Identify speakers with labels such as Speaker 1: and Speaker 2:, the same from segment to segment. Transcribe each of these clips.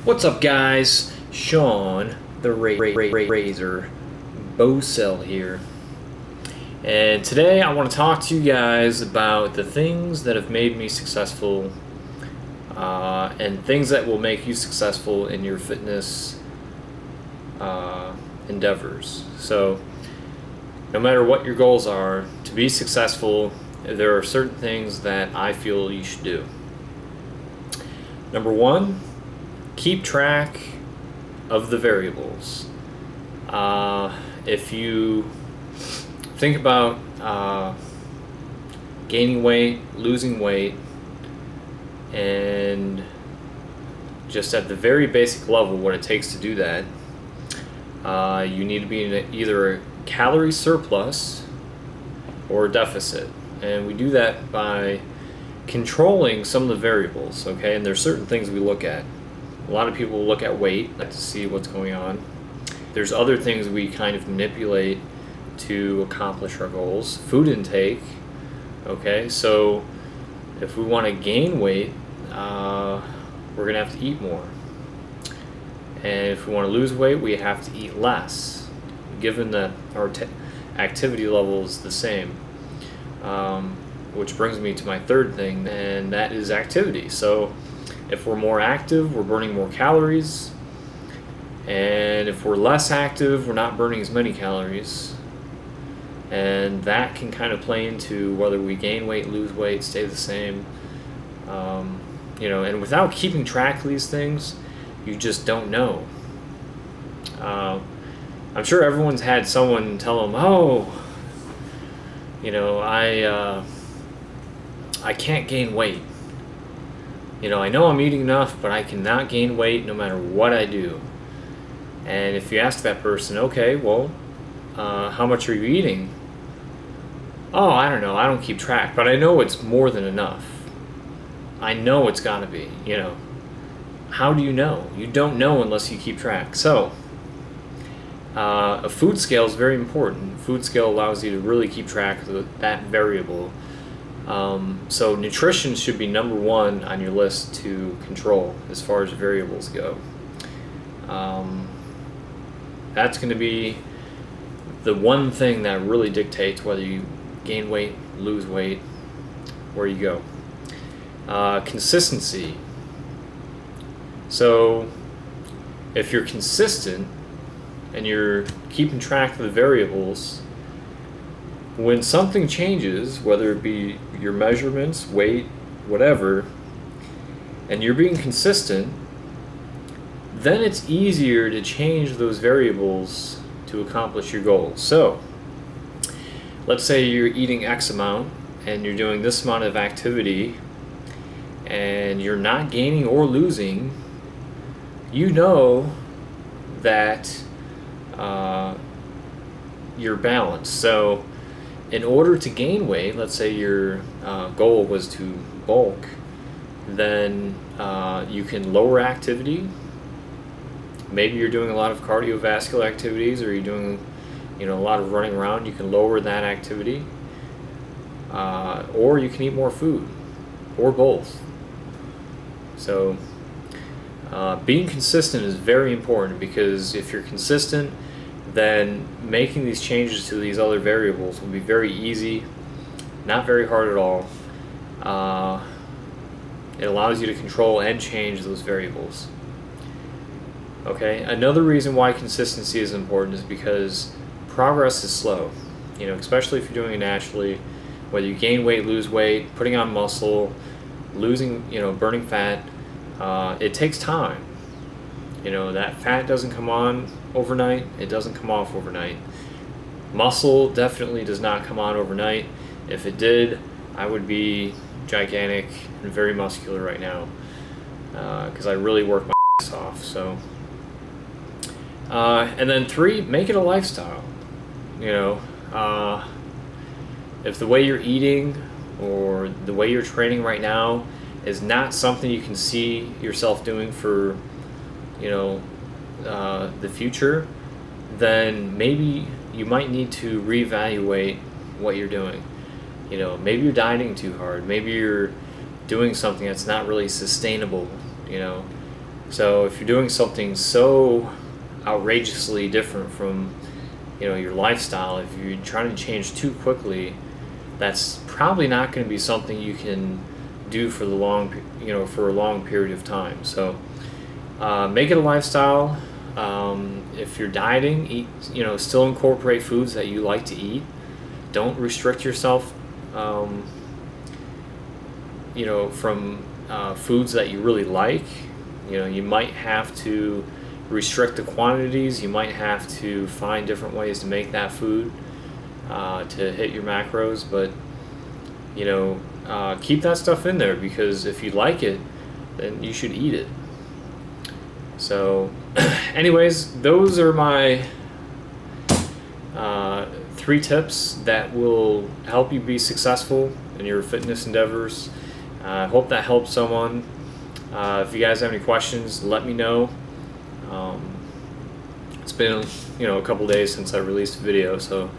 Speaker 1: What's up, guys? Sean, the Razor Bowsell here. And today I want to talk to you guys about the things that have made me successful and things that will make you successful in your fitness endeavors. So, no matter what your goals are, to be successful, there are certain things that I feel you should do. Number one, keep track of the variables. If you think about gaining weight, losing weight, and just at the very basic level what it takes to do that, you need to be in either a calorie surplus or a deficit. And we do that by controlling some of the variables, okay? And there's certain things we look at. A lot of people look at weight to see what's going on. There's other things we kind of manipulate to accomplish our goals. Food intake, okay? So if we want to gain weight, we're going to have to eat more. And if we want to lose weight, we have to eat less, given that our activity level is the same. Which brings me to my third thing, and that is activity. So if we're more active, we're burning more calories. And if we're less active, we're not burning as many calories. And that can kind of play into whether we gain weight, lose weight, stay the same. And without keeping track of these things, you just don't know. I'm sure everyone's had someone tell them, I can't gain weight. I know I'm eating enough, but I cannot gain weight no matter what I do. And if you ask that person, okay, well, how much are you eating? Oh, I don't know. I don't keep track, but I know it's more than enough. I know it's got to be, How do you know? You don't know unless you keep track. So, a food scale is very important. Food scale allows you to really keep track of that variable. So nutrition should be number one on your list to control as far as variables go. That's going to be the one thing that really dictates whether you gain weight, lose weight, where you go. Consistency. So if you're consistent and you're keeping track of the variables, when something changes, whether it be your measurements, weight, whatever, and you're being consistent, then it's easier to change those variables to accomplish your goals. So, let's say you're eating X amount and you're doing this amount of activity and you're not gaining or losing, you know that you're balanced. So, in order to gain weight, let's say your goal was to bulk, then you can lower activity. Maybe you're doing a lot of cardiovascular activities, or you're doing a lot of running around. You can lower that activity, or you can eat more food, or both. So being consistent is very important, because if you're consistent, then making these changes to these other variables will be very easy, not very hard at all. It allows you to control and change those variables. Okay, another reason why consistency is important is because progress is slow. Especially if you're doing it naturally, whether you gain weight, lose weight, putting on muscle, losing, burning fat, it takes time. That fat doesn't come on overnight. It doesn't come off overnight. Muscle definitely does not come on overnight. If it did, I would be gigantic and very muscular right now, because I really work my ass off. So, and then 3, make it a lifestyle. If the way you're eating or the way you're training right now is not something you can see yourself doing for the future, then maybe you might need to reevaluate what you're doing. Maybe you're dieting too hard. Maybe you're doing something that's not really sustainable. So if you're doing something so outrageously different from, your lifestyle, if you're trying to change too quickly, that's probably not going to be something you can do for for a long period of time. So make it a lifestyle. If you're dieting, eat, still incorporate foods that you like to eat. Don't restrict yourself, from foods that you really like. You might have to restrict the quantities. You might have to find different ways to make that food to hit your macros. But keep that stuff in there, because if you like it, then you should eat it. So anyways, those are my 3 tips that will help you be successful in your fitness endeavors. I hope that helps someone. If you guys have any questions, let me know. It's been a couple days since I released a video, so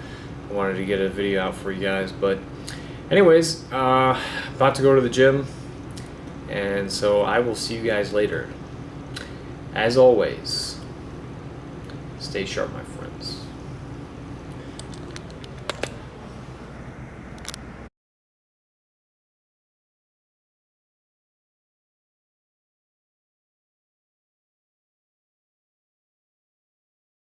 Speaker 1: I wanted to get a video out for you guys. But anyways, about to go to the gym, and so I will see you guys later. As always, stay sharp, my friends.